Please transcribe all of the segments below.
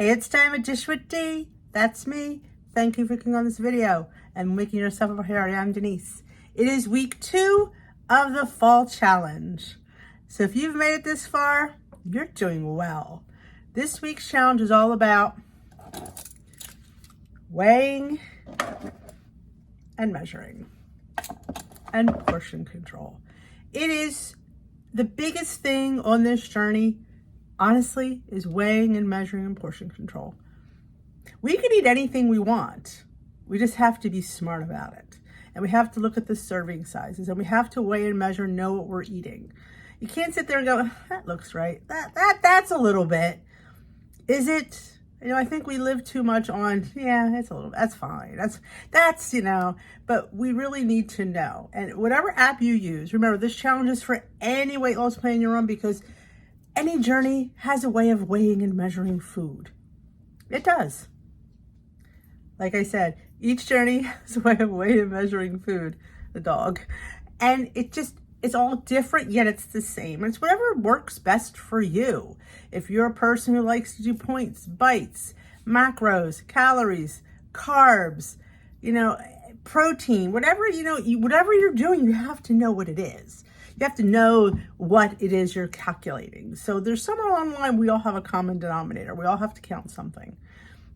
Hey, it's time to dish with D. That's me. Thank you for clicking on this video and making yourself a hair. I'm Denise. It is week 2 of the fall challenge. So if you've made it this far, you're doing well. This week's challenge is all about weighing and measuring and portion control. It is the biggest thing on this journey, honestly, is weighing and measuring and portion control. We can eat anything we want. We just have to be smart about it. And we have to look at the serving sizes, and we have to weigh and measure, know what we're eating. You can't sit there and go, that looks right. That's a little bit. Is it? You know, I think we live too much on, yeah, it's a little, that's fine. That's, you know, but we really need to know. And whatever app you use, remember, this challenge is for any weight loss plan you're on, because any journey has a way of weighing and measuring food. It does. Like I said, each journey has a way of weighing and measuring food, the dog. And it's all different, yet it's the same. It's whatever works best for you. If you're a person who likes to do points, bites, macros, calories, carbs, you know, protein, whatever you're doing, you have to know what it is. You have to know what it is you're calculating. So there's somewhere along the line, we all have a common denominator. We all have to count something.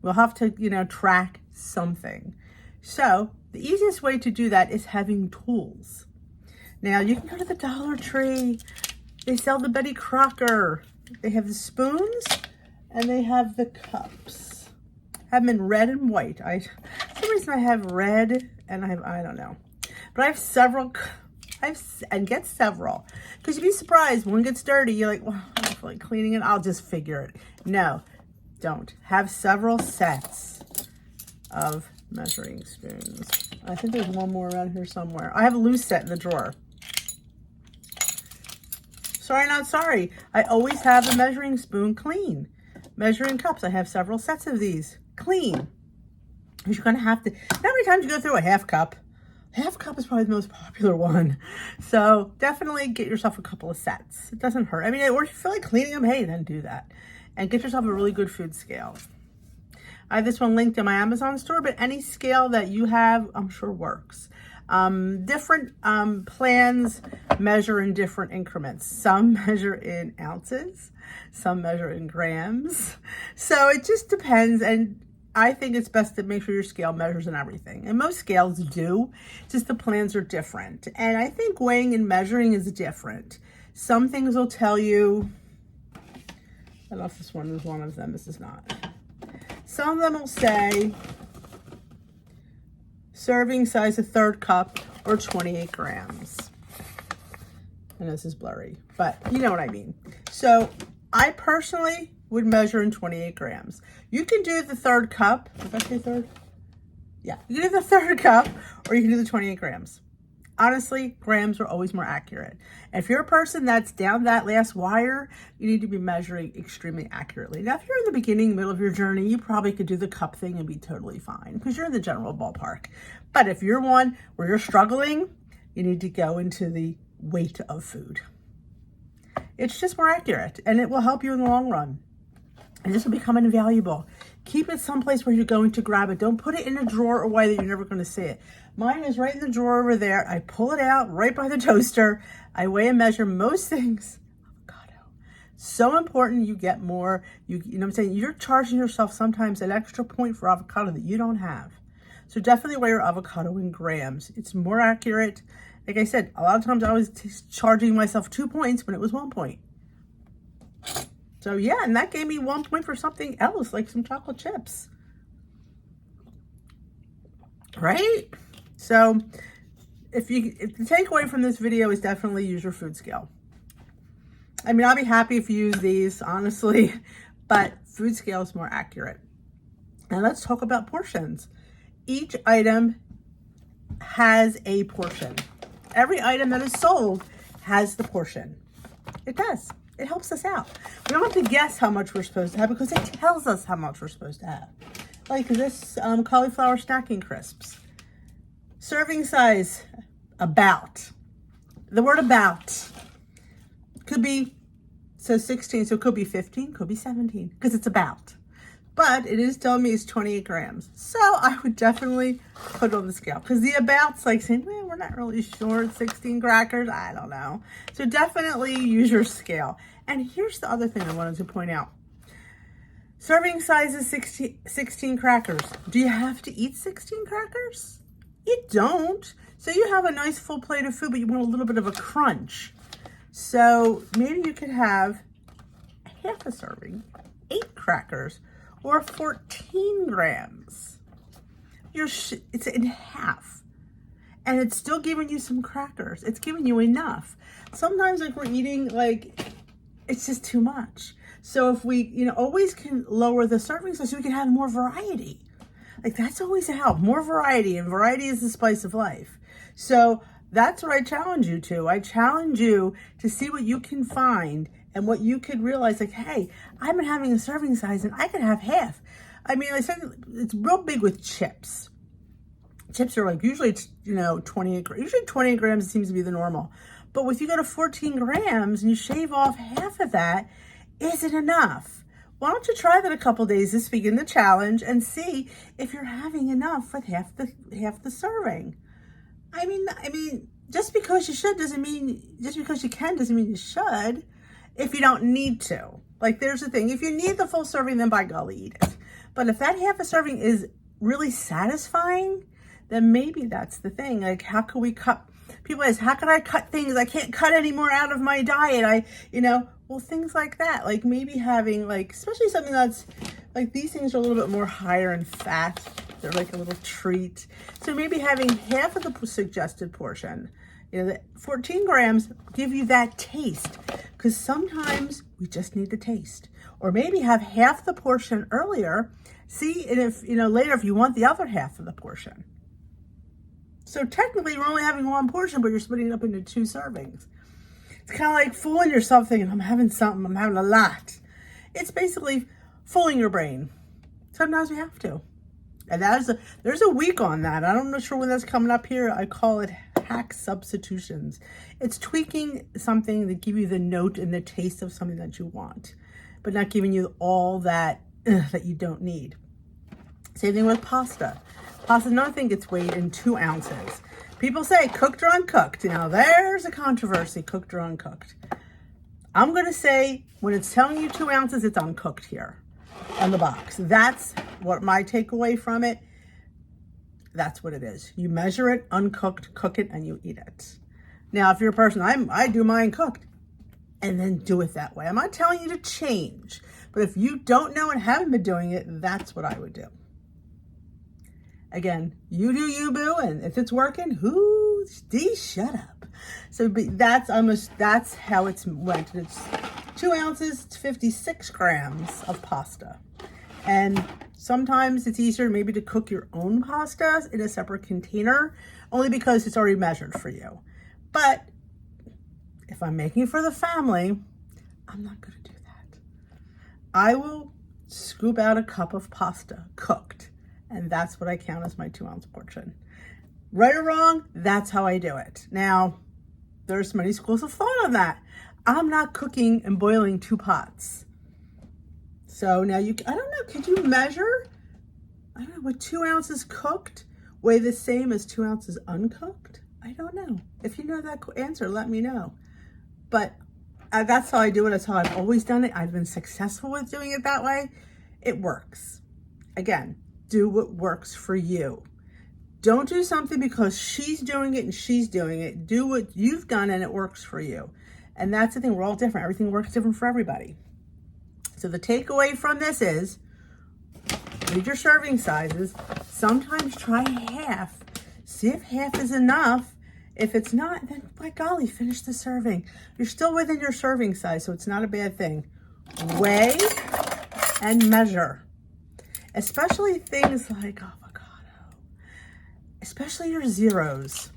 We'll have to, track something. So the easiest way to do that is having tools. Now you can go to the Dollar Tree. They sell the Betty Crocker. They have the spoons and they have the cups. I have them in red and white. For some reason I have red and I don't know. But I have several. Get several, because you'd be surprised, one gets dirty, you're like, well, I don't feel like cleaning it, I'll just figure it. No, don't. Have several sets of measuring spoons. I think there's one more around here somewhere. I have a loose set in the drawer. Sorry, not sorry. I always have a measuring spoon clean. Measuring cups, I have several sets of these clean. Because you're going to have to, how many times you go through a half cup? Half cup is probably the most popular one. So definitely get yourself a couple of sets. It doesn't hurt. I mean, or if you feel like cleaning them, hey, then do that. And get yourself a really good food scale. I have this one linked in my Amazon store, but any scale that you have, I'm sure works. Different plans measure in different increments. Some measure in ounces, some measure in grams. So it just depends. And I think it's best to make sure your scale measures and everything. And most scales do, just the plans are different. And I think weighing and measuring is different. Some things will tell you, I don't know if this one is one of them, this is not. Some of them will say, serving size, a third cup, or 28 grams. And this is blurry, but you know what I mean. So I personally would measure in 28 grams. You can do the third cup. Did I say third? Yeah, you can do the third cup, or you can do the 28 grams. Honestly, grams are always more accurate. And if you're a person that's down that last wire, you need to be measuring extremely accurately. Now, if you're in the beginning, middle of your journey, you probably could do the cup thing and be totally fine, because you're in the general ballpark. But if you're one where you're struggling, you need to go into the weight of food. It's just more accurate, and it will help you in the long run. And this will become invaluable. Keep it someplace where you're going to grab it. Don't put it in a drawer away that you're never going to see it. Mine is right in the drawer over there. I pull it out right by the toaster. I weigh and measure most things. Avocado. So important you get more. You know what I'm saying? You're charging yourself sometimes an extra point for avocado that you don't have. So definitely weigh your avocado in grams. It's more accurate. Like I said, a lot of times I was charging myself 2 points when it was 1 point. So yeah, and that gave me 1 point for something else, like some chocolate chips. Right? So if the takeaway from this video is definitely use your food scale. I mean, I'll be happy if you use these, honestly, but food scale is more accurate. And let's talk about portions. Each item has a portion. Every item that is sold has the portion. It does. It helps us out. We don't have to guess how much we're supposed to have, because it tells us how much we're supposed to have. Like this cauliflower snacking crisps. Serving size, about. The word about could be, so 16, so it could be 15, could be 17, because it's about. but it is telling me it's 28 grams. So I would definitely put it on the scale, because the about's like saying, well, we're not really sure. It's 16 crackers. I don't know. So definitely use your scale. And here's the other thing I wanted to point out. Serving size is 16 crackers. Do you have to eat 16 crackers? You don't. So you have a nice full plate of food, but you want a little bit of a crunch. So maybe you could have half a serving, 8 crackers, or 14 grams. It's in half. And it's still giving you some crackers. It's giving you enough. Sometimes like we're eating, like, it's just too much. So if we, always can lower the serving size so we can have more variety. Like, that's always a help. More variety, and variety is the spice of life. So that's what I challenge you to. I challenge you to see what you can find and what you could realize, like, hey, I've been having a serving size and I could have half. I mean, I said it's real big with chips. Chips are like usually, 28 grams. Usually 28 grams seems to be the normal. But if you go to 14 grams and you shave off half of that, is it enough? Why don't you try that a couple days this week in the challenge and see if you're having enough with half the serving. I mean, just because you should doesn't mean, just because you can doesn't mean you should if you don't need to. Like, there's the thing. If you need the full serving, then by golly, eat it. But if that half a serving is really satisfying, then maybe that's the thing. Like, how can we cut? People ask, how can I cut things? I can't cut any more out of my diet. Well, things like that. Like maybe having, like, especially something that's, like, these things are a little bit more higher in fat. They're like a little treat. So maybe having half of the suggested portion, the 14 grams, give you that taste. Because sometimes we just need the taste. Or maybe have half the portion earlier. See, and if, later if you want the other half of the portion. So technically you're only having one portion, but you're splitting it up into 2 servings. It's kind of like fooling yourself thinking, I'm having something, I'm having a lot. It's basically fooling your brain. Sometimes we have to. And there's a week on that. I'm not sure when that's coming up here. I call it hack substitutions. It's tweaking something that give you the note and the taste of something that you want, but not giving you all that that you don't need. Same thing with pasta. Pasta, another thing, gets weighed in 2 ounces. People say cooked or uncooked. There's a controversy, cooked or uncooked. I'm going to say when it's telling you 2 ounces, it's uncooked here on the box. That's what my takeaway from it. That's what it is. You measure it, uncooked, cook it, and you eat it. Now, if you're a person, I do mine cooked and then do it that way. I'm not telling you to change, but if you don't know and haven't been doing it, that's what I would do. Again, you do you, boo, and if it's working, shut up. So that's how it's went. It's 2 ounces, it's 56 grams of pasta. And sometimes it's easier maybe to cook your own pasta in a separate container, only because it's already measured for you. But if I'm making it for the family, I'm not going to do that. I will scoop out a cup of pasta cooked. And that's what I count as my 2 ounce portion. Right or wrong, that's how I do it. Now, there's many schools of thought on that. I'm not cooking and boiling 2 pots. So now I don't know, could you measure? I don't know, would 2 ounces cooked weigh the same as 2 ounces uncooked? I don't know. If you know that answer, let me know. But that's how I do it. That's how I've always done it. I've been successful with doing it that way. It works. Again, do what works for you. Don't do something because she's doing it and she's doing it. Do what you've done and it works for you. And that's the thing, we're all different. Everything works different for everybody. So the takeaway from this is, read your serving sizes. Sometimes try half. See if half is enough. If it's not, then by golly, finish the serving. You're still within your serving size, so it's not a bad thing. Weigh and measure. Especially things like avocado, especially your zeros.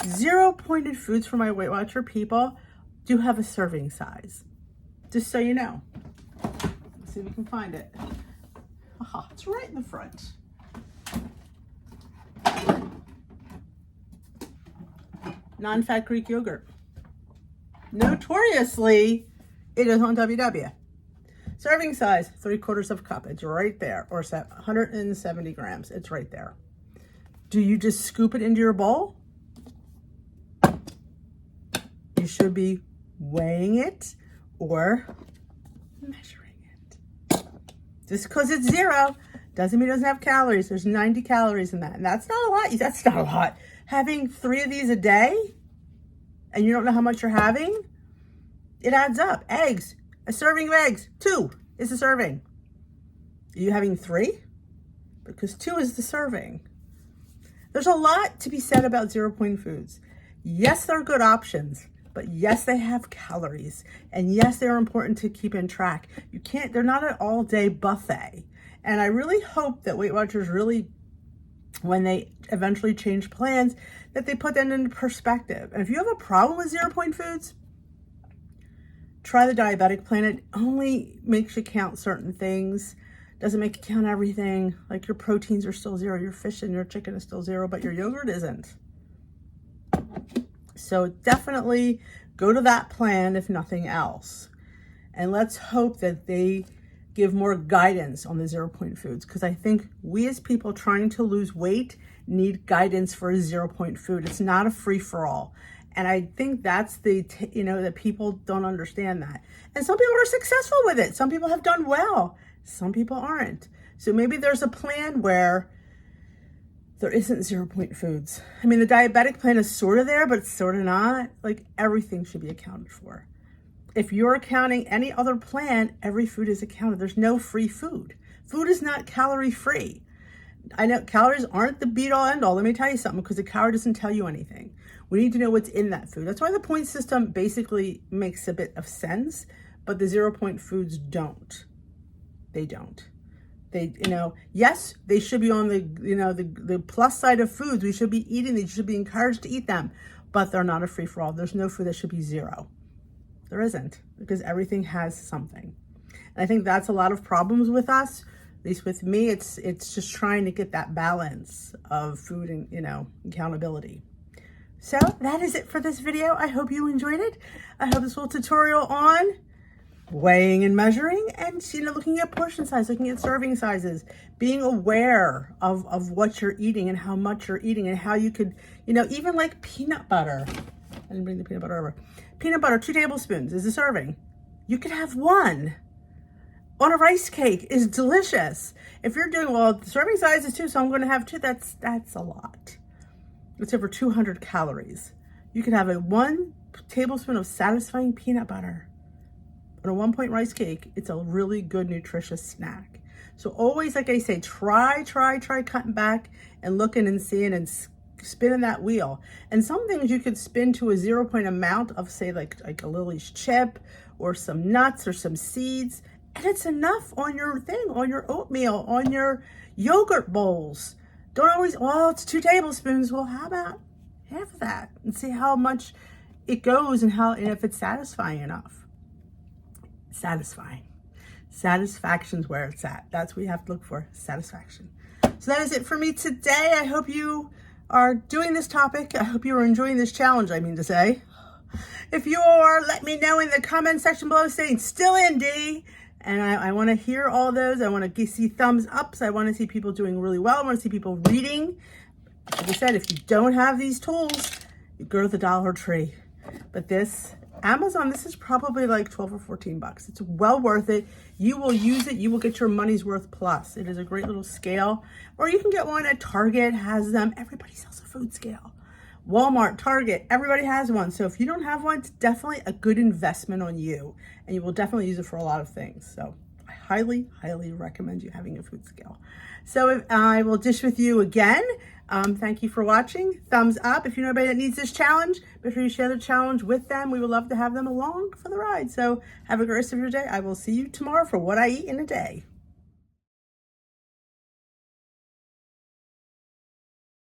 0 pointed foods for my Weight Watcher people do have a serving size, just so you know. Let's see if we can find it. Aha, it's right in the front. Non-fat Greek yogurt. Notoriously, it is on WW. Serving size, 3/4 of a cup. It's right there. Or 170 grams. It's right there. Do you just scoop it into your bowl? You should be weighing it or measuring it. Just because it's 0 doesn't mean it doesn't have calories. There's 90 calories in that. And that's not a lot. That's not a lot. Having 3 of these a day and you don't know how much you're having, it adds up. Eggs, a serving of eggs, 2 is a serving. Are you having 3? Because 2 is the serving. There's a lot to be said about 0-point foods. Yes, they're good options, but yes, they have calories. And yes, they're important to keep in track. They're not an all-day buffet. And I really hope that Weight Watchers really, when they eventually change plans, that they put that into perspective. And if you have a problem with 0-point foods, try the diabetic plan. It only makes you count certain things. Doesn't make you count everything. Like your proteins are still 0, your fish and your chicken is still 0, but your yogurt isn't. So definitely go to that plan if nothing else. And let's hope that they give more guidance on the 0-point foods, because I think we as people trying to lose weight need guidance for a 0-point food. It's not a free-for-all. And I think that's that people don't understand that. And some people are successful with it. Some people have done well. Some people aren't. So maybe there's a plan where there isn't 0-point foods. I mean, the diabetic plan is sort of there, but it's sort of not. Like everything should be accounted for. If you're accounting any other plan, every food is accounted. There's no free food. Food is not calorie free. I know calories aren't the be all end all. Let me tell you something, because the calorie doesn't tell you anything. We need to know what's in that food. That's why the point system basically makes a bit of sense, but the 0-point foods don't. They don't. They, yes, they should be on the plus side of foods. We should be eating. They should be encouraged to eat them, but they're not a free-for-all. There's no food that should be 0. There isn't, because everything has something. And I think that's a lot of problems with us. At least with me, it's just trying to get that balance of food and, accountability. So that is it for this video. I hope you enjoyed it. I hope this little tutorial on weighing and measuring and, looking at portion size, looking at serving sizes, being aware of what you're eating and how much you're eating and how you could, even like peanut butter. I didn't bring the peanut butter over. Peanut butter, 2 tablespoons is a serving. You could have 1 on a rice cake. Is delicious. If you're doing, well, the serving size is 2, so I'm going to have 2. That's a lot. It's over 200 calories. You could have 1 tablespoon of satisfying peanut butter on a 1-point rice cake. It's a really good, nutritious snack. So always, like I say, try cutting back and looking and seeing and spinning that wheel. And some things you could spin to a 0-point amount of, say, like a Lily's chip or some nuts or some seeds. And it's enough on your thing, on your oatmeal, on your yogurt bowls. Don't always, well, it's 2 tablespoons. Well, how about half of that? And see how much it goes and if it's satisfying enough. Satisfying. Satisfaction's where it's at. That's what you have to look for, satisfaction. So that is it for me today. I hope you are doing this topic. I hope you are enjoying this challenge, I mean to say. If you are, let me know in the comment section below saying, still in, D. And I want to hear all those. I want to see thumbs ups. I want to see people doing really well. I want to see people reading. Like I said, if you don't have these tools, you go to the Dollar Tree. But this, Amazon, this is probably like 12 or 14 bucks. It's well worth it. You will use it. You will get your money's worth plus. It is a great little scale. Or you can get one at Target, has them. Everybody sells a food scale. Walmart, Target, everybody has one. So if you don't have one, it's definitely a good investment on you. And you will definitely use it for a lot of things. So I highly, highly recommend you having a food scale. So I will dish with you again. Thank you for watching. Thumbs up. If you know anybody that needs this challenge, make sure you share the challenge with them. We would love to have them along for the ride. So have a great rest of your day. I will see you tomorrow for what I eat in a day.